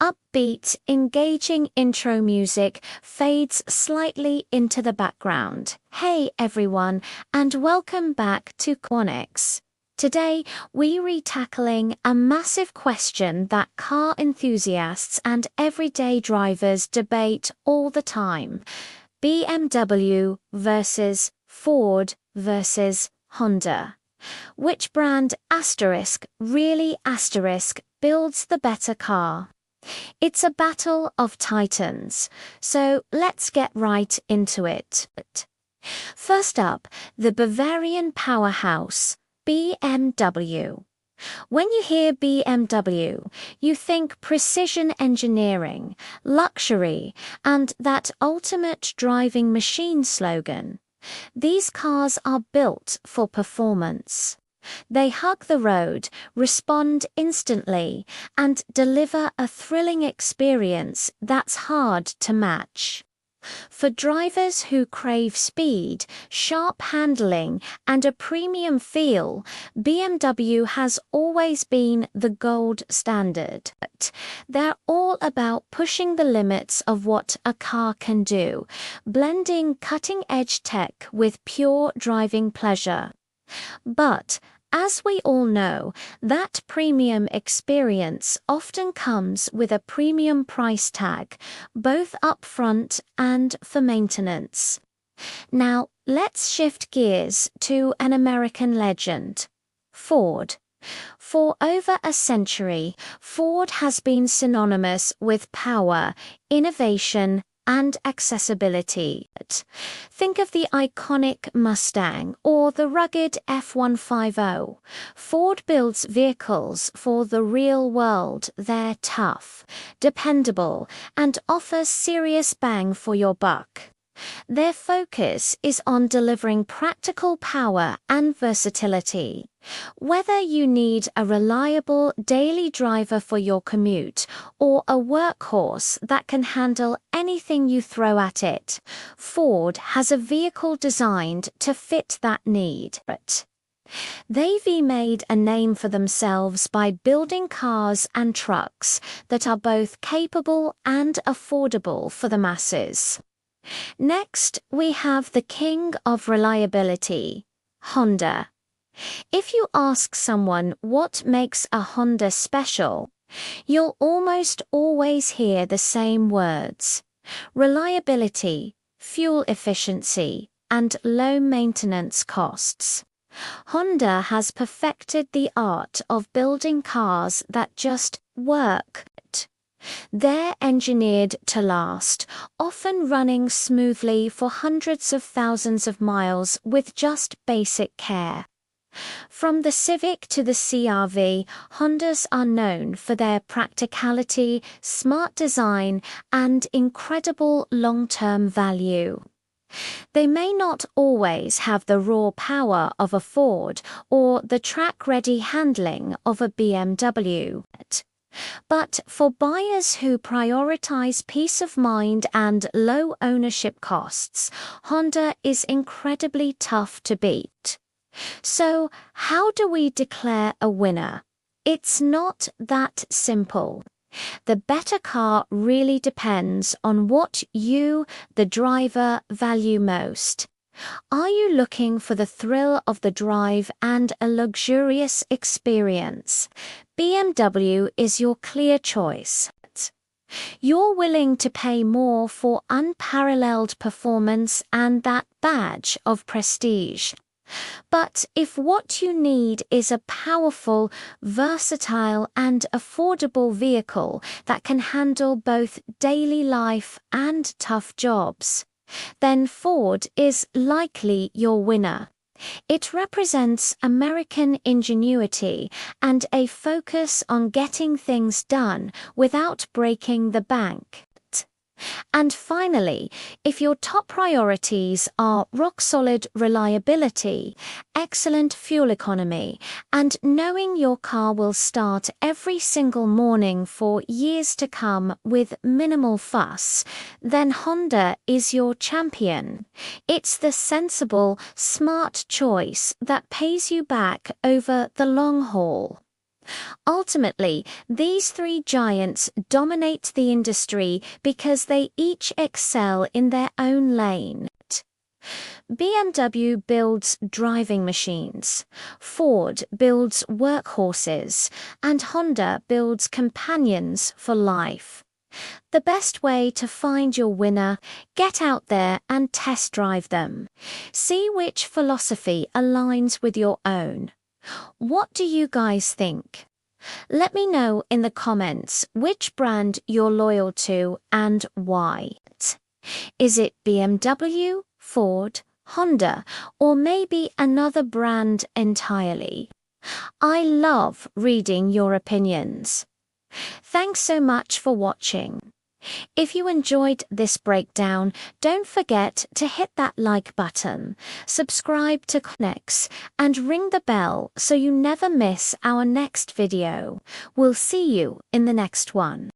Upbeat, engaging intro music fades slightly into the background. Hey everyone, and welcome back to Quanix. Today, we're tackling a massive question that car enthusiasts and everyday drivers debate all the time. BMW versus Ford versus Honda. Which brand really builds the better car? It's a battle of titans, so let's get right into it. First up, the Bavarian powerhouse, BMW. When you hear BMW, you think precision engineering, luxury, and that ultimate driving machine slogan. These cars are built for performance. They hug the road, respond instantly, and deliver a thrilling experience that's hard to match. For drivers who crave speed, sharp handling, and a premium feel, BMW has always been the gold standard. They're all about pushing the limits of what a car can do, blending cutting-edge tech with pure driving pleasure. But as we all know, that premium experience often comes with a premium price tag, both upfront and for maintenance. Now, let's shift gears to an American legend, Ford. For over a century, Ford has been synonymous with power, innovation, and accessibility. Think of the iconic Mustang or the rugged F-150. Ford builds vehicles for the real world. They're tough, dependable, and offer serious bang for your buck. Their focus is on delivering practical power and versatility. Whether you need a reliable daily driver for your commute or a workhorse that can handle anything you throw at it, Ford has a vehicle designed to fit that need. They've made a name for themselves by building cars and trucks that are both capable and affordable for the masses. Next, we have the king of reliability, Honda. If you ask someone what makes a Honda special, you'll almost always hear the same words: reliability, fuel efficiency, and low maintenance costs. Honda has perfected the art of building cars that just work. They're engineered to last, often running smoothly for hundreds of thousands of miles with just basic care. From the Civic to the CR-V, Hondas are known for their practicality, smart design, and incredible long-term value. They may not always have the raw power of a Ford or the track-ready handling of a BMW. But for buyers who prioritize peace of mind and low ownership costs, Honda is incredibly tough to beat. So, how do we declare a winner? It's not that simple. The better car really depends on what you, the driver, value most. Are you looking for the thrill of the drive and a luxurious experience? BMW is your clear choice. You're willing to pay more for unparalleled performance and that badge of prestige. But if what you need is a powerful, versatile, and affordable vehicle that can handle both daily life and tough jobs, then Ford is likely your winner. It represents American ingenuity and a focus on getting things done without breaking the bank. And finally, if your top priorities are rock-solid reliability, excellent fuel economy, and knowing your car will start every single morning for years to come with minimal fuss, then Honda is your champion. It's the sensible, smart choice that pays you back over the long haul. Ultimately, these three giants dominate the industry because they each excel in their own lane. BMW builds driving machines, Ford builds workhorses, and Honda builds companions for life. The best way to find your winner, get out there and test drive them. See which philosophy aligns with your own. What do you guys think? Let me know in the comments which brand you're loyal to and why. Is it BMW, Ford, Honda, or maybe another brand entirely? I love reading your opinions. Thanks so much for watching. If you enjoyed this breakdown, don't forget to hit that like button, subscribe to Connex, and ring the bell so you never miss our next video. We'll see you in the next one.